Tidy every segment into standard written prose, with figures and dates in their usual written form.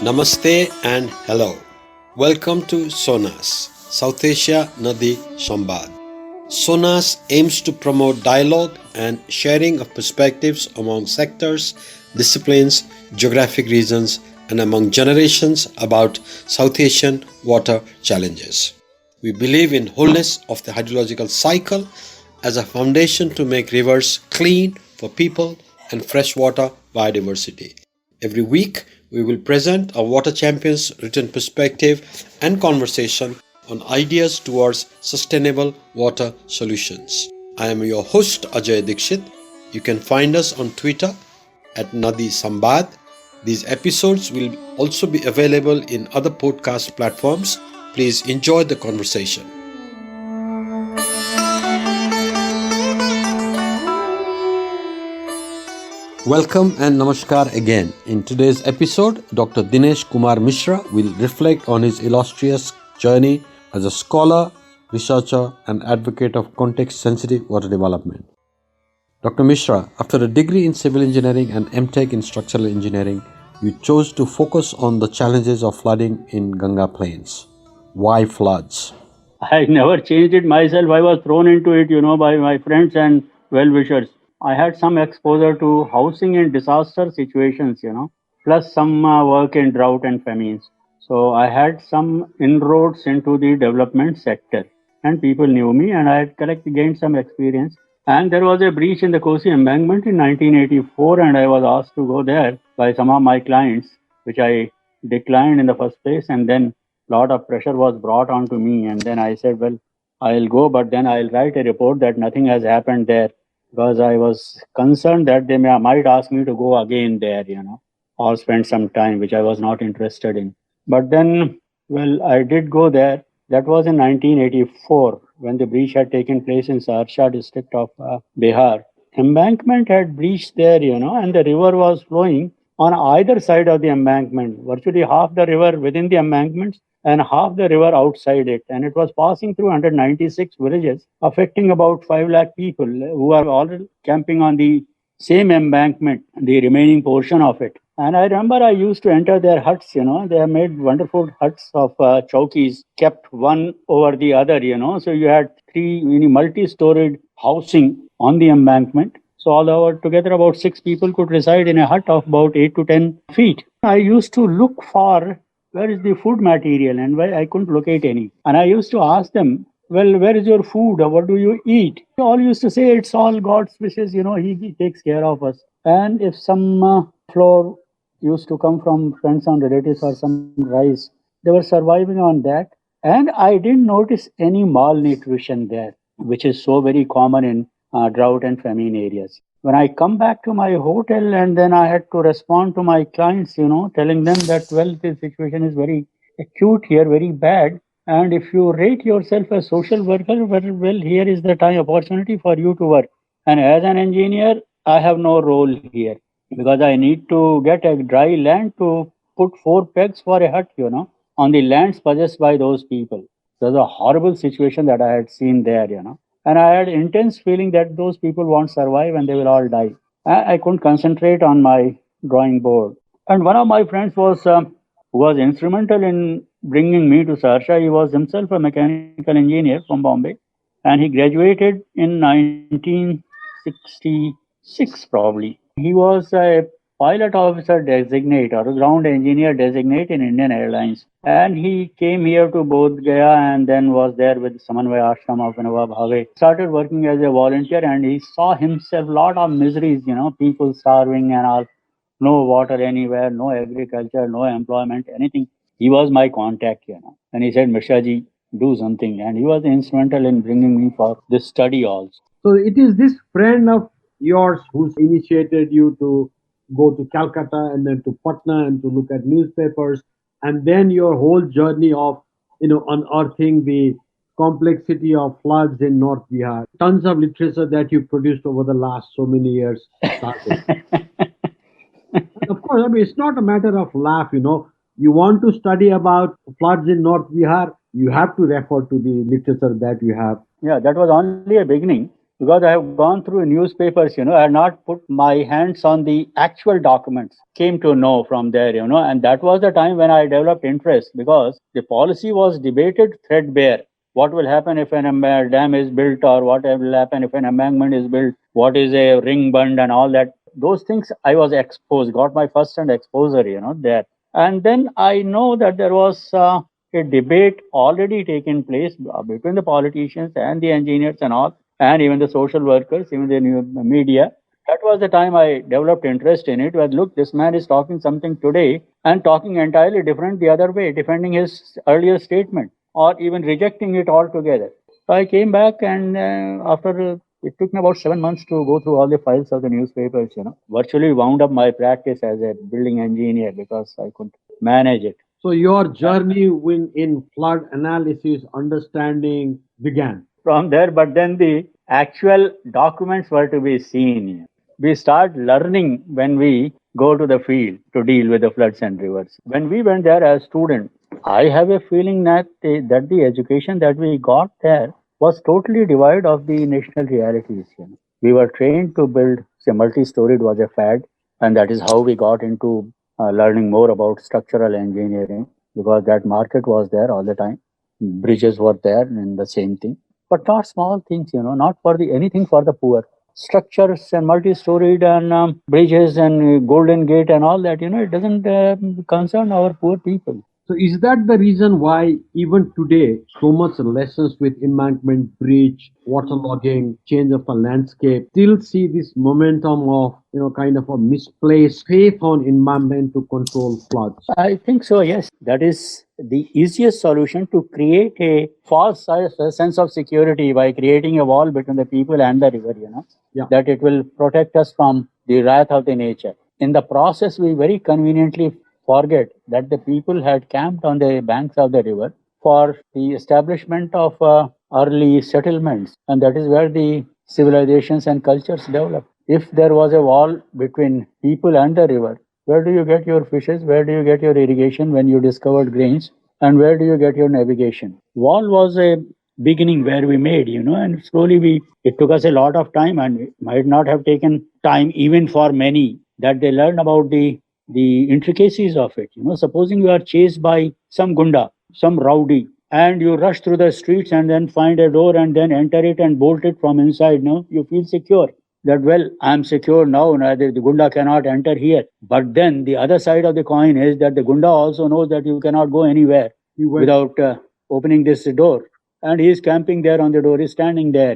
Namaste and hello. Welcome to SONAS, South Asia Nadi Sambad. SONAS aims to promote dialogue and sharing of perspectives among sectors, disciplines, geographic regions, and among generations about South Asian water challenges. We believe in wholeness of the hydrological cycle as a foundation to make rivers clean for people and freshwater biodiversity. Every week, we will present our water champions' written perspective and conversation on ideas towards sustainable water solutions. I am your host Ajay Dikshit. You can find us on Twitter at Nadi Sambad. These episodes will also be available in other podcast platforms. Please enjoy the conversation. Welcome and namaskar again. In today's episode, Dr. Dinesh Kumar Mishra will reflect on his illustrious journey as a scholar, researcher, and advocate of context-sensitive water development. Dr. Mishra, after a degree in civil engineering and MTech in structural engineering, you chose to focus on the challenges of flooding in Ganga Plains. Why floods? I never changed it myself. I was thrown into it, by my friends and well-wishers. I had some exposure to housing in disaster situations, plus some work in drought and famines. So I had some inroads into the development sector, and people knew me, and I had gained some experience. And there was a breach in the Kosi embankment in 1984, and I was asked to go there by some of my clients, which I declined in the first place, and then lot of pressure was brought onto me, and then I said, well, I'll go, but then I'll write a report that nothing has happened there, because I was concerned that they might ask me to go again there, or spend some time, which I was not interested in. But then, well, I did go there. That was in 1984 when the breach had taken place in Saharsha district of Bihar. Embankment had breached there, and the river was flowing on either side of the embankment, virtually half the river within the embankments and half the river outside it. And it was passing through 196 villages, affecting about 5 lakh people who are all camping on the same embankment, the remaining portion of it. And I remember I used to enter their huts, they have made wonderful huts of chowkis, kept one over the other, So you had three multi-storied housing on the embankment. So all over together, about 6 people could reside in a hut of about 8 to 10 feet. I used to look for where is the food material, and where I couldn't locate any. And I used to ask them, well, where is your food? Or what do you eat? They all used to say, it's all God's wishes, he takes care of us. And if some flour used to come from friends and relatives or some rice, they were surviving on that. And I didn't notice any malnutrition there, which is so very common in drought and famine areas. When I come back to my hotel, and then I had to respond to my clients, telling them that, well, the situation is very acute here, very bad. And if you rate yourself a social worker, well, here is the time opportunity for you to work. And as an engineer, I have no role here, because I need to get a dry land to put 4 pegs for a hut, on the lands possessed by those people. So it was a horrible situation that I had seen there, And I had intense feeling that those people won't survive and they will all die. I couldn't concentrate on my drawing board. And one of my friends who was instrumental in bringing me to Saharsha. He was himself a mechanical engineer from Bombay, and he graduated in 1966 probably. He was a pilot officer designate or a ground engineer designate in Indian Airlines. And he came here to Bodh Gaya and then was there with Samanvay Ashram of Nawab Bhave. Started working as a volunteer, and he saw himself a lot of miseries, people starving and all, no water anywhere, no agriculture, no employment, anything. He was my contact, And he said, Mishraji, do something. And he was instrumental in bringing me for this study also. So it is this friend of yours who's initiated you to go to Calcutta and then to Patna and to look at newspapers, and then your whole journey of unearthing the complexity of floods in North Bihar. Tons of literature that you produced over the last so many years started. Of course, it's not a matter of laugh, You want to study about floods in North Bihar, you have to refer to the literature that you have. Yeah, that was only a beginning because I have gone through newspapers, I had not put my hands on the actual documents, came to know from there, and that was the time when I developed interest because the policy was debated threadbare. What will happen if an dam is built, or what will happen if an embankment is built? What is a ring bund and all that? Those things I was exposed, got my first hand exposure, there. And then I know that there was a debate already taken place between the politicians and the engineers and all, and even the social workers, even the new media. That was the time I developed interest in it. Well, look, this man is talking something today and talking entirely different the other way, defending his earlier statement or even rejecting it altogether. So I came back, and after it took me about 7 months to go through all the files of the newspapers, virtually wound up my practice as a building engineer because I could manage it. So your journey in flood analysis understanding began. From there, but then the actual documents were to be seen. We start learning when we go to the field to deal with the floods and rivers. When we went there as students, I have a feeling that the education that we got there was totally devoid of the national realities. We were trained to build, say, multi-storied was a fad, and that is how we got into learning more about structural engineering because that market was there all the time. Bridges were there and the same thing, but not small things, not for the anything for the poor. Structures and multi-storied and bridges and Golden Gate and all that, it doesn't concern our poor people. So is that the reason why even today so much lessons with embankment, bridge, waterlogging, change of the landscape still see this momentum of kind of a misplaced faith on environment to control floods? I think so, yes. That is the easiest solution to create a false sense of security by creating a wall between the people and the river, Yeah. that it will protect us from the wrath of the nature. In the process, we very conveniently forget that the people had camped on the banks of the river for the establishment of early settlements, and that is where the civilizations and cultures developed. If there was a wall between people and the river, where do you get your fishes? Where do you get your irrigation when you discovered grains? And where do you get your navigation? Wall was a beginning where we made, and slowly it took us a lot of time, and it might not have taken time even for many that they learn about the intricacies of it. Supposing you are chased by some gunda, some rowdy, and you rush through the streets and then find a door and then enter it and bolt it from inside. No, you feel secure that, well, I'm secure now, the gunda cannot enter here. But then the other side of the coin is that the gunda also knows that you cannot go anywhere without opening this door, and he is camping there on the door, he's standing there,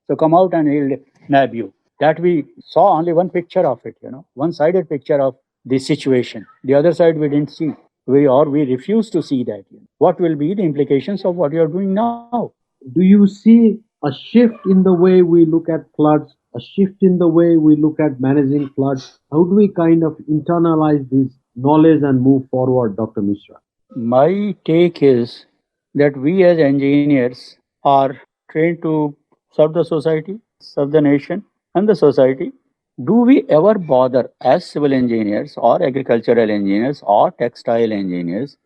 so come out and he'll nab you. That we saw only one picture of it, one-sided picture of the situation. The other side we didn't see, we refuse to see that. What will be the implications of what you're doing now? Do you see a shift in the way we look at floods, a shift in the way we look at managing floods? How do we kind of internalize this knowledge and move forward, Dr. Mishra? My take is that we as engineers are trained to serve the society, serve the nation and the society. Do we ever bother as civil engineers or agricultural engineers or textile engineers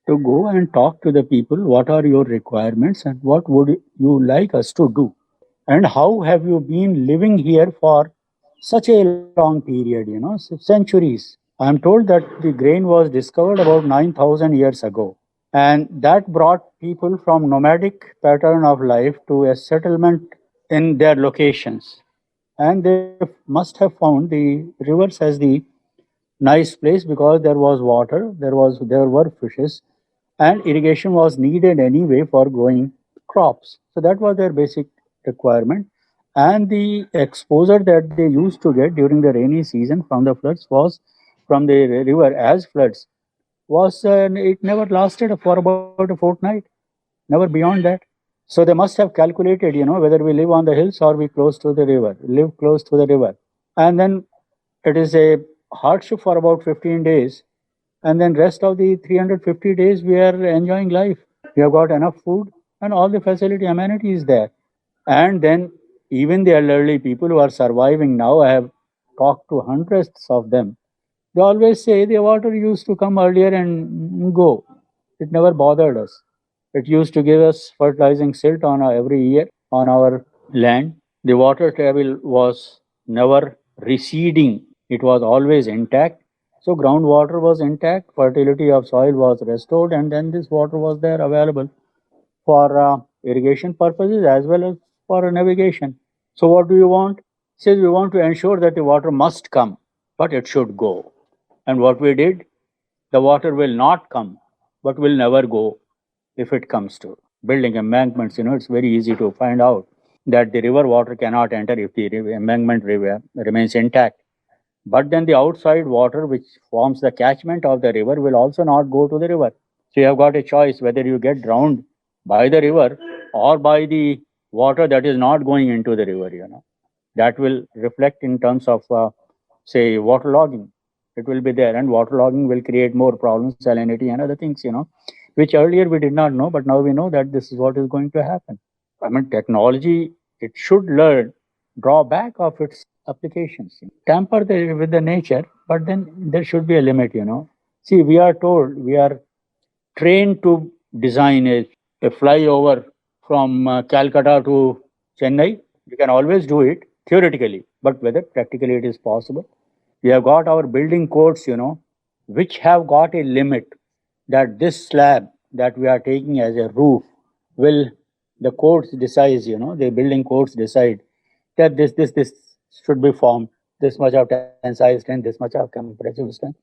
to go and talk to the people? What are your requirements and what would you like us to do? And how have you been living here for such a long period, centuries? I'm told that the grain was discovered about 9,000 years ago. And that brought people from nomadic pattern of life to a settlement in their locations. And they must have found the rivers as the nice place because there was water, there were fishes, and irrigation was needed anyway for growing crops. So that was their basic requirement. And the exposure that they used to get during the rainy season from the floods was from the river as floods was it never lasted for about a fortnight, never beyond that. So they must have calculated, whether we live on the hills or we close to the river, live close to the river. And then it is a hardship for about 15 days, and then rest of the 350 days we are enjoying life. We have got enough food and all the facility amenities there. And then even the elderly people who are surviving now, I have talked to hundreds of them. They always say the water used to come earlier and go. It never bothered us. It used to give us fertilizing silt on every year on our land. The water table was never receding, it was always intact. So, groundwater was intact, fertility of soil was restored, and then this water was there available for irrigation purposes as well as for navigation. So, what do you want? Says we want to ensure that the water must come, but it should go. And what we did, the water will not come, but will never go if it comes to building embankments. It's very easy to find out that the river water cannot enter if the embankment river remains intact. But then the outside water, which forms the catchment of the river, will also not go to the river. So you have got a choice whether you get drowned by the river or by the water that is not going into the river. That will reflect in terms of, say, waterlogging. It will be there, and waterlogging will create more problems, salinity, and other things, which earlier we did not know, but now we know that this is what is going to happen. I mean, technology, it should learn drawback of its applications. Tamper with the nature, but then there should be a limit. See, we are told, we are trained to design a flyover from Calcutta to Chennai. We can always do it theoretically, but whether practically it is possible. We have got our building codes, which have got a limit that this slab that we are taking as a roof will, the codes decide, the building codes decide that this should be formed, this much of tensile strength, this much of compressive strength.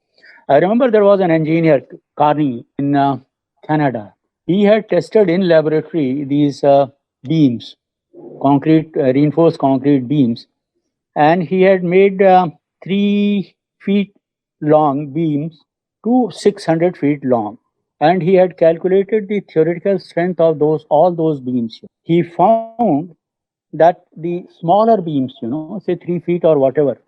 I remember there was an engineer, Carney, in Canada. He had tested in laboratory these beams, concrete, reinforced concrete beams, and he had made 3 feet long beams to 600 feet long. And he had calculated the theoretical strength of all those beams. He found that the smaller beams, say 3 feet or whatever,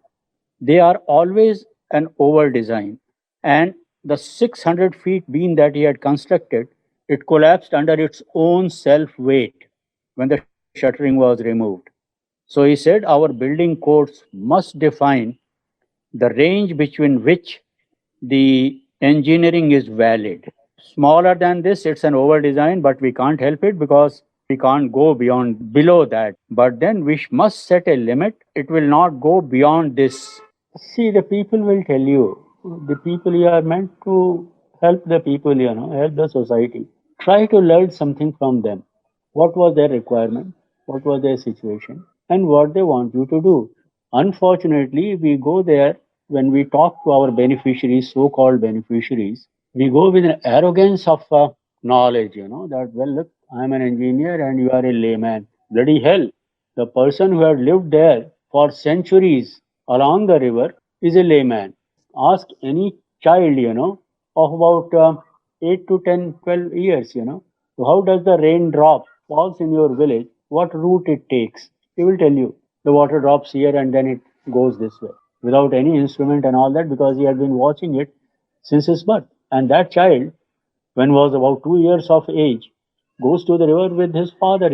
they are always an over design. And the 600 feet beam that he had constructed, it collapsed under its own self weight when the shuttering was removed. So he said, our building codes must define the range between which the engineering is valid. Smaller than this, it's an over design, but we can't help it because we can't go beyond below that. But then we must set a limit. It will not go beyond this. See, the people will tell you, the people, you are meant to help the people, help the society. Try to learn something from them. What was their requirement? What was their situation? And what they want you to do. Unfortunately, we go there when we talk to our beneficiaries, so called beneficiaries, we go with an arrogance of knowledge, that, well, look, I'm an engineer and you are a layman. Bloody hell. The person who had lived there for centuries along the river is a layman. Ask any child, of about 8 to 10, 12 years, so how does the rain drop falls in your village? What route it takes? He will tell you. The water drops here and then it goes this way without any instrument and all that because he had been watching it since his birth. And that child, when was about 2 years of age, goes to the river with his father,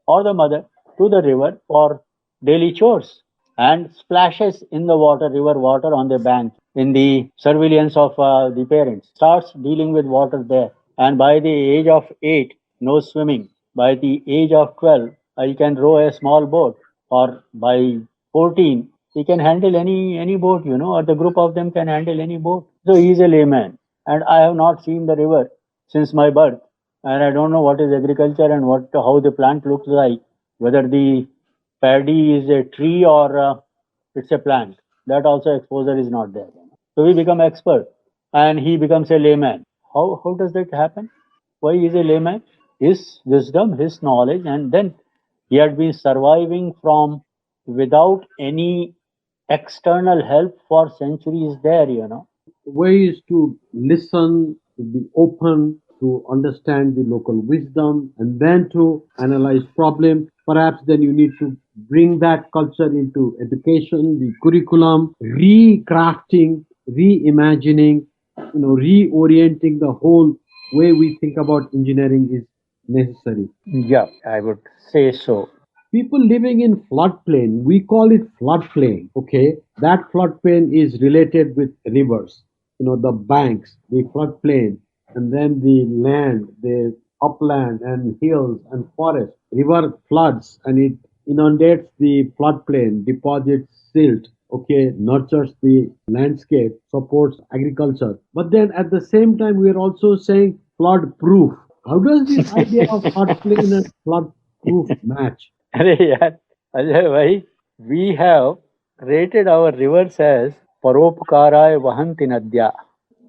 or the mother to the river for daily chores and splashes in the water, river water on the bank in the surveillance of the parents, starts dealing with water there. And by the age of 8, knows swimming. By the age of 12, he can row a small boat. Or by 14, he can handle any boat, or the group of them can handle any boat. So he is a layman. And I have not seen the river since my birth. And I don't know what is agriculture and how the plant looks like, whether the paddy is a tree or it's a plant. That also exposure is not there. So we become expert and he becomes a layman. How does that happen? Why is a layman? His wisdom, his knowledge, and then he had been surviving from without any external help for centuries there. Ways to listen, to be open, to understand the local wisdom, and then to analyze problem. Perhaps then you need to bring that culture into education, the curriculum, recrafting, reimagining, reorienting the whole way we think about engineering is necessary. Yeah, I would say so. People living in floodplain, we call it floodplain. Okay, that floodplain is related with rivers. The banks, the floodplain, and then the land, the upland and hills and forests. River floods and it inundates the floodplain, deposits silt, okay, nurtures the landscape, supports agriculture. But then at the same time, we are also saying flood proof. How does this idea of floodplain and flood proof match? अरे यार अजय भाई, we have rated our rivers as परोपकाराय वहन्ति नद्या.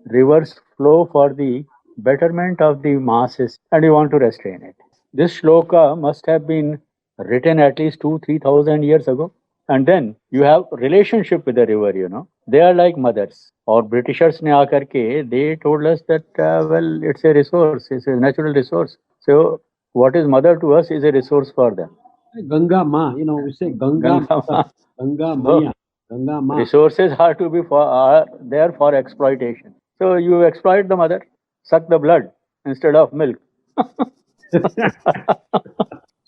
Rivers flow for the betterment of the masses, and you want to restrain it. This shloka must have been written at least 2-3 thousand years ago. And then you have relationship with the river, you know. They are like mothers. और Britishers ने आकर के they told us that well, it's a resource, it's a natural resource. So what is mother to us is a resource for them. Ganga Ma, we say Ganga Ganga Mata, Ma. Ganga No. Maya, Ganga Ma. Resources are to be are there for exploitation. So you exploit the mother, suck the blood instead of milk.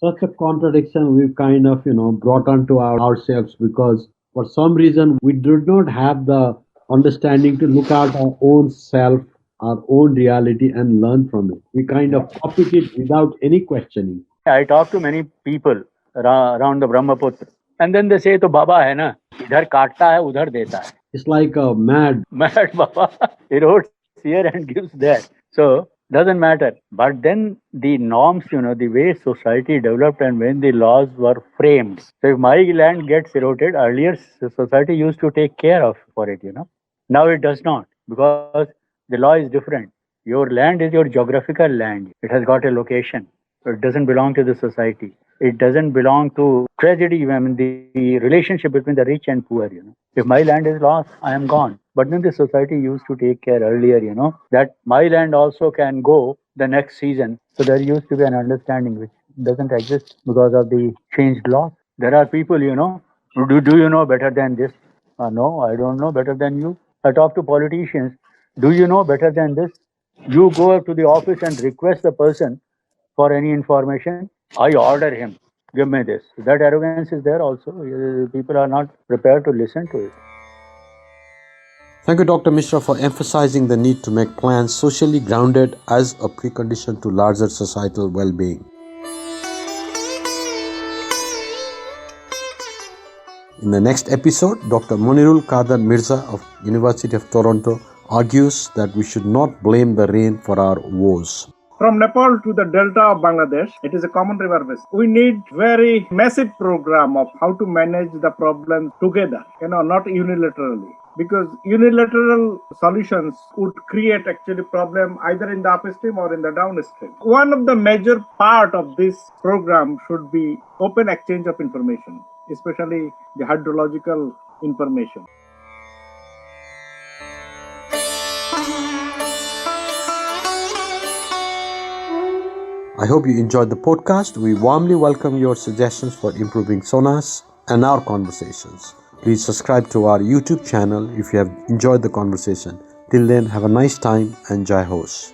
Such a contradiction we've kind of, brought onto ourselves because for some reason we did not have the understanding to look at our own self, our own reality and learn from it. We kind of copied it without any questioning. I talk to many people around the Brahmaputra, and then they say, "तो बाबा है ना, इधर काटता है, उधर देता है." It's like a mad. Mad Baba, he wrote here and gives there. So doesn't matter. But then the norms, the way society developed and when the laws were framed. So if my land gets eroded, earlier society used to take care of for it, Now it does not because the law is different. Your land is your geographical land. It has got a location. It doesn't belong to the society. It doesn't belong to tragedy. I mean, the relationship between the rich and poor, If my land is lost, I am gone. But then the society used to take care earlier, that my land also can go the next season. So there used to be an understanding which doesn't exist because of the changed laws. There are people, do you know better than this? No, I don't know better than you. I talk to politicians. Do you know better than this? You go up to the office and request the person for any information. I order him. Give me this. That arrogance is there also. People are not prepared to listen to it. Thank you, Dr. Mishra, for emphasizing the need to make plans socially grounded as a precondition to larger societal well-being. In the next episode, Dr. Monirul Kader Mirza of University of Toronto argues that we should not blame the rain for our woes. From Nepal to the delta of Bangladesh, it is a common river basin. We need very massive program of how to manage the problem together, not unilaterally. Because unilateral solutions would create actually problem either in the upstream or in the downstream. One of the major part of this program should be open exchange of information, especially the hydrological information. I hope you enjoyed the podcast. We warmly welcome your suggestions for improving SONAS and our conversations. Please subscribe to our YouTube channel if you have enjoyed the conversation. Till then, have a nice time and Jai Hos.